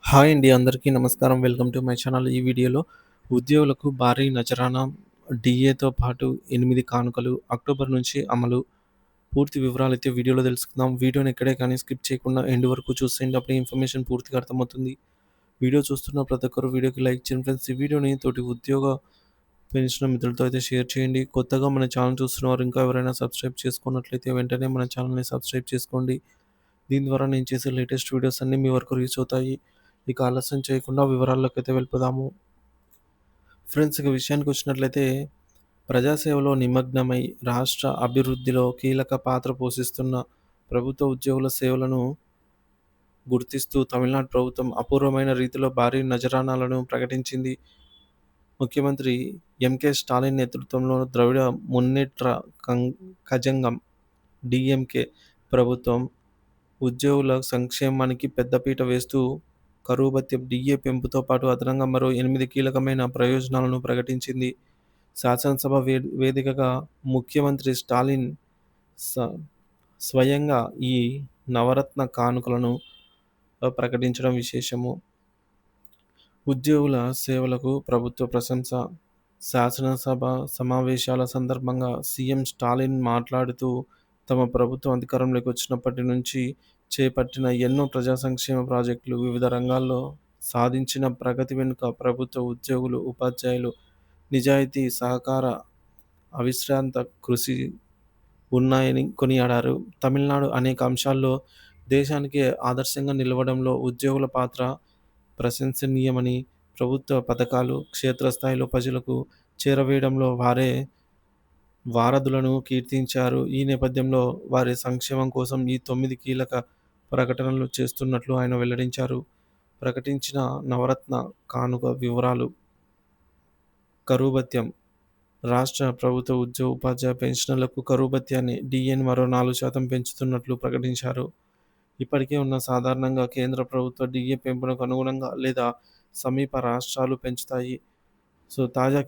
Hi అండి. అందరికీ నమస్కారం. Welcome to my channel. ఈ వీడియోలో ఉద్యోగులకు భారీ నజరానా, డీఏతో పాటు 8 కానుకలు అక్టోబర్ నుంచి అమలు. పూర్తి వివరాలైతే వీడియోలో తెలుసుకుందాం. వీడియోని ఎక్కడే కానీ స్కిప్ చేయకుండా ఎండ్ వరకు చూసేయండి. అప్పుడే ఇన్ఫర్మేషన్ పూర్తిగా అర్థమవుతుంది. వీడియో చూస్తున్న ప్రతి ఒక్కరు వీడియోకి లైక్ చేయండి ఫ్రెండ్స్. ఈ వీడియోని తోటి ఉద్యోగ పెన్షన్ మిత్రులతో అయితే షేర్ చేయండి. కొత్తగా మన ఛానల్ చూస్తున్నవారు ఇంకా ఎవరైనా సబ్స్క్రైబ్ చేసుకున్నట్లయితే వెంటనే మన ఛానల్‌ని సబ్స్క్రైబ్ చేసుకోండి. దీని ద్వారా నేను చేసే లేటెస్ట్ వీడియోస్ అన్నీ మీ వరకు రీచ్ అవుతాయి. ఇక ఆలస్యం చేయకుండా వివరాల్లోకైతే వెళ్ళిపోదాము. ఫ్రెండ్స్, ఇక విషయానికొచ్చినట్లయితే ప్రజాసేవలో నిమగ్నమై రాష్ట్ర అభివృద్ధిలో కీలక పాత్ర పోషిస్తున్న ప్రభుత్వ ఉద్యోగుల సేవలను గుర్తిస్తూ తమిళనాడు ప్రభుత్వం అపూర్వమైన రీతిలో భారీ నజరానాలను ప్రకటించింది. ముఖ్యమంత్రి ఎంకే స్టాలిన్ నేతృత్వంలో ద్రవిడ మున్నేట్ర కజంగం డీఎంకే ప్రభుత్వం ఉద్యోగుల సంక్షేమానికి పెద్దపీట వేస్తూ కరువు భత్యం, డీఏ పెంపుతో పాటు అదనంగా మరో 8 కీలకమైన ప్రయోజనాలను ప్రకటించింది. శాసనసభ వేదికగా ముఖ్యమంత్రి స్టాలిన్ స స్వయంగా ఈ నవరత్న కానుకలను ప్రకటించడం విశేషము. ఉద్యోగుల సేవలకు ప్రభుత్వ ప్రశంస. శాసనసభ సమావేశాల సందర్భంగా సీఎం స్టాలిన్ మాట్లాడుతూ తమ ప్రభుత్వం అధికారంలోకి వచ్చినప్పటి నుంచి చేపట్టిన ఎన్నో ప్రజా సంక్షేమ ప్రాజెక్టులు, వివిధ రంగాల్లో సాధించిన ప్రగతి వెనుక ప్రభుత్వ ఉద్యోగులు, ఉపాధ్యాయులు నిజాయితీ, సహకార, అవిశ్రాంత కృషి ఉన్నాయని కొనియాడారు. తమిళనాడు అనేక అంశాల్లో దేశానికి ఆదర్శంగా నిలవడంలో ఉద్యోగుల పాత్ర ప్రశంసనీయమని, ప్రభుత్వ పథకాలు క్షేత్రస్థాయిలో ప్రజలకు చేరవేయడంలో వారే వారధులను కీర్తించారు. ఈ నేపథ్యంలో వారి సంక్షేమం కోసం ఈ 9 కీలక ప్రకటనలు చేస్తున్నట్లు ఆయన వెల్లడించారు. ప్రకటించిన నవరత్న కానుక వివరాలు. కరువు భత్యం. రాష్ట్ర ప్రభుత్వ ఉద్యోగ, ఉపాధ్యాయ పెన్షనర్లకు కరువు భత్యాన్ని డీఏని మరో 4% పెంచుతున్నట్లు ప్రకటించారు. ఇప్పటికే ఉన్న సాధారణంగా కేంద్ర ప్రభుత్వ డీఏ పెంపునకు అనుగుణంగా లేదా సమీప రాష్ట్రాలు పెంచుతాయి. సో, తాజా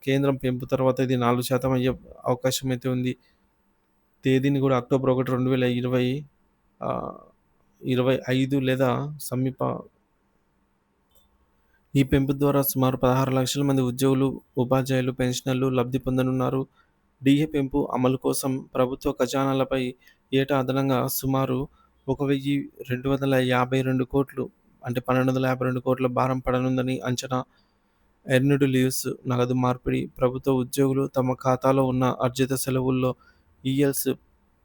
కేంద్రం పెంపు తర్వాత ఇది 4% అయ్యే అవకాశం అయితే ఉంది. తేదీని కూడా అక్టోబర్ 1, 2020 25 లేదా సమీప. ఈ పెంపు ద్వారా సుమారు 16 లక్షల మంది ఉద్యోగులు, ఉపాధ్యాయులు, పెన్షనర్లు లబ్ధి పొందనున్నారు. డీఏ పెంపు అమలు కోసం ప్రభుత్వ ఖజానాలపై ఏటా అదనంగా సుమారు 1,252 కోట్లు అంటే 1,252 కోట్ల భారం పడనుందని అంచనా. ఎర్న్డ్ లీవ్స్, నగదు మార్పిడి. ప్రభుత్వ ఉద్యోగులు తమ ఖాతాలో ఉన్న అర్జిత సెలవుల్లో ఈఎల్స్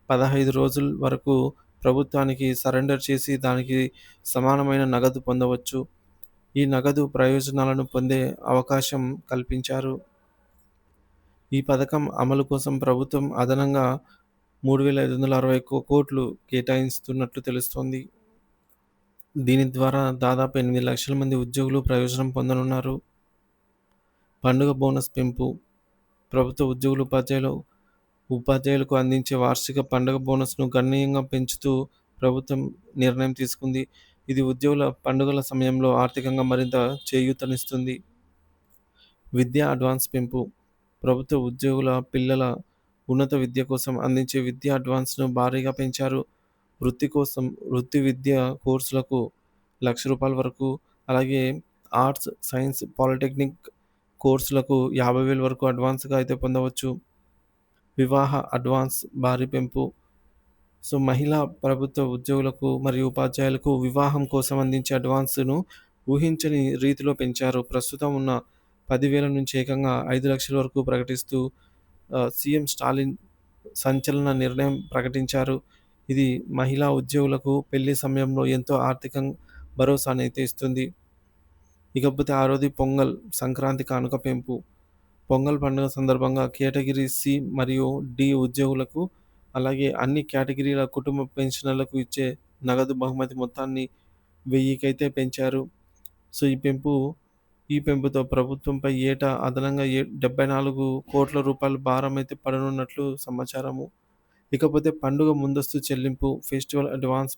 15 రోజుల వరకు ప్రభుత్వానికి సరెండర్ చేసి దానికి సమానమైన నగదు పొందవచ్చు. ఈ నగదు ప్రయోజనాలను పొందే అవకాశం కల్పించారు. ఈ పథకం అమలు కోసం ప్రభుత్వం అదనంగా 3,560 కోట్లు కేటాయిస్తున్నట్లు తెలుస్తోంది. దీని ద్వారా దాదాపు 8 లక్షల మంది ఉద్యోగులు ప్రయోజనం పొందనున్నారు. పండుగ బోనస్ పెంపు. ప్రభుత్వ ఉద్యోగులు, ఉపాధ్యాయులకు అందించే వార్షిక పండుగ బోనస్‌ను గణనీయంగా పెంచుతూ ప్రభుత్వం నిర్ణయం తీసుకుంది. ఇది ఉద్యోగుల పండుగల సమయంలో ఆర్థికంగా మరింత చేయూతనిస్తుంది. విద్యా అడ్వాన్స్ పెంపు. ప్రభుత్వ ఉద్యోగుల పిల్లల ఉన్నత విద్య కోసం అందించే విద్యా అడ్వాన్స్‌ను భారీగా పెంచారు. వృత్తి విద్య కోర్సులకు రూ. 1,00,000 వరకు, అలాగే ఆర్ట్స్, సైన్స్, పాలిటెక్నిక్ కోర్సులకు 50,000 వరకు అడ్వాన్స్‌గా అయితే పొందవచ్చు. వివాహ అడ్వాన్స్ భారీ పెంపు. సో, మహిళా ప్రభుత్వ ఉద్యోగులకు మరియు ఉపాధ్యాయులకు వివాహం కోసం అందించే అడ్వాన్స్‌ను ఊహించని రీతిలో పెంచారు. ప్రస్తుతం ఉన్న 10,000 నుంచి ఏకంగా 5,00,000 వరకు ప్రకటిస్తూ సీఎం స్టాలిన్ సంచలన నిర్ణయం ప్రకటించారు. ఇది మహిళా ఉద్యోగులకు పెళ్లి సమయంలో ఎంతో ఆర్థిక భరోసానైతే ఇస్తుంది. ఇకపోతే ఆరోది పొంగల్, సంక్రాంతి కానుక పెంపు. పొంగల్ పండుగ సందర్భంగా కేటగిరీ సి మరియు డి ఉద్యోగులకు, అలాగే అన్ని కేటగిరీల కుటుంబ పెన్షనర్లకు ఇచ్చే నగదు బహుమతి మొత్తాన్ని 1000కైతే పెంచారు. సో, ఈ పెంపుతో ప్రభుత్వంపై ఏటా అదనంగా 74 కోట్ల రూపాయల భారం అయితే పడనున్నట్లు సమాచారము. ఇకపోతే పండుగ ముందస్తు చెల్లింపు, ఫెస్టివల్ అడ్వాన్స్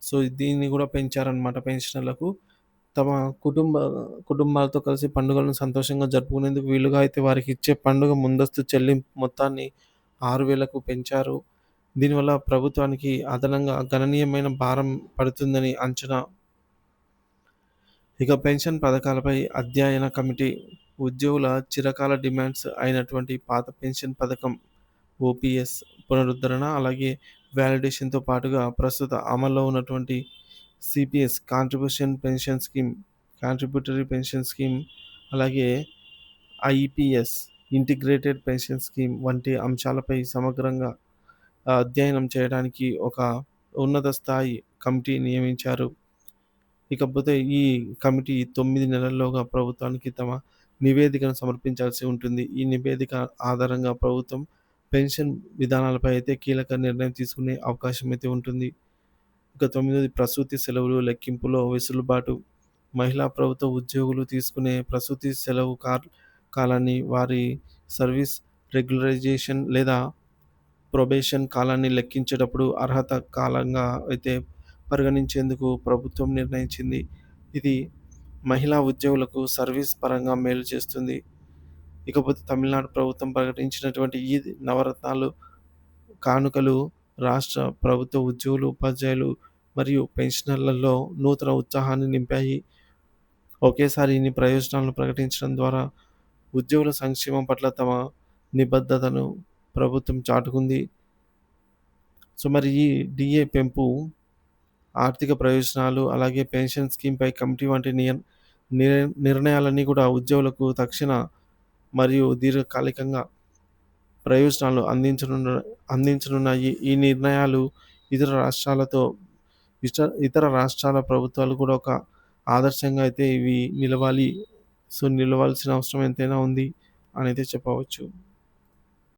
సో, దీన్ని కూడా పెంచారనమాట పెన్షనర్లకు. తమ కుటుంబాలతో కలిసి పండుగలను సంతోషంగా జరుపుకునేందుకు వీలుగా అయితే వారికి ఇచ్చే పండుగ ముందస్తు చెల్లింపు మొత్తాన్ని 6,000కు పెంచారు. దీనివల్ల ప్రభుత్వానికి అదనంగా గణనీయమైన భారం పడుతుందని అంచనా. ఇక పెన్షన్ పథకాలపై అధ్యయన కమిటీ ఉద్యోగుల చిరకాల డిమాండ్స్ అయినటువంటి పాత పెన్షన్ పథకం ఓపీఎస్ పునరుద్ధరణ, అలాగే వాలిడేషన్‌తో పాటుగా ప్రస్తుత అమల్లో ఉన్నటువంటి సీపీఎస్ కాంట్రిబ్యూటరీ పెన్షన్ స్కీమ్, అలాగే ఐపీఎస్ ఇంటిగ్రేటెడ్ పెన్షన్ స్కీమ్ వంటి అంశాలపై సమగ్రంగా అధ్యయనం చేయడానికి ఒక ఉన్నత స్థాయి కమిటీ నియమించారు. ఇకపోతే ఈ కమిటీ 9 నెలల్లోగా ప్రభుత్వానికి తమ నివేదికను సమర్పించాల్సి ఉంటుంది. ఈ నివేదిక ఆధారంగా ప్రభుత్వం పెన్షన్ విధానాలపై అయితే కీలక నిర్ణయం తీసుకునే అవకాశం అయితే ఉంటుంది. ఇక 9 ప్రసూతి సెలవులు లెక్కింపులో వెసులుబాటు. మహిళా ప్రభుత్వ ఉద్యోగులు తీసుకునే ప్రసూతి సెలవు కాలాన్ని వారి సర్వీస్ రెగ్యులరైజేషన్ లేదా ప్రొబేషన్ కాలాన్ని లెక్కించేటప్పుడు అర్హత కాలంగా అయితే పరిగణించేందుకు ప్రభుత్వం నిర్ణయించింది. ఇది మహిళా ఉద్యోగులకు సర్వీస్ పరంగా మేలు చేస్తుంది. ఇకపోతే తమిళనాడు ప్రభుత్వం ప్రకటించినటువంటి ఈ నవరత్నాలు కానుకలు రాష్ట్ర ప్రభుత్వ ఉద్యోగులు, ఉపాధ్యాయులు మరియు పెన్షనర్లలో నూతన ఉత్సాహాన్ని నింపాయి. ఒకేసారి ఇన్ని ప్రయోజనాలను ప్రకటించడం ద్వారా ఉద్యోగుల సంక్షేమం పట్ల తమ నిబద్ధతను ప్రభుత్వం చాటుకుంది. సో, మరి ఈ డీఏ పెంపు, ఆర్థిక ప్రయోజనాలు, అలాగే పెన్షన్ స్కీమ్‌పై కమిటీ వంటి నిర్ణయాలన్నీ కూడా ఉద్యోగులకు తక్షణ మరియు దీర్ఘకాలికంగా ప్రయోజనాలు అందించనున్నాయి. ఈ నిర్ణయాలు ఇతర రాష్ట్రాలతో ఇతర రాష్ట్రాల ప్రభుత్వాలు కూడా ఒక ఆదర్శంగా అయితే ఇవి నిలవాలి. సో, నిలవాల్సిన అవసరం ఎంతైనా ఉంది అనైతే చెప్పవచ్చు.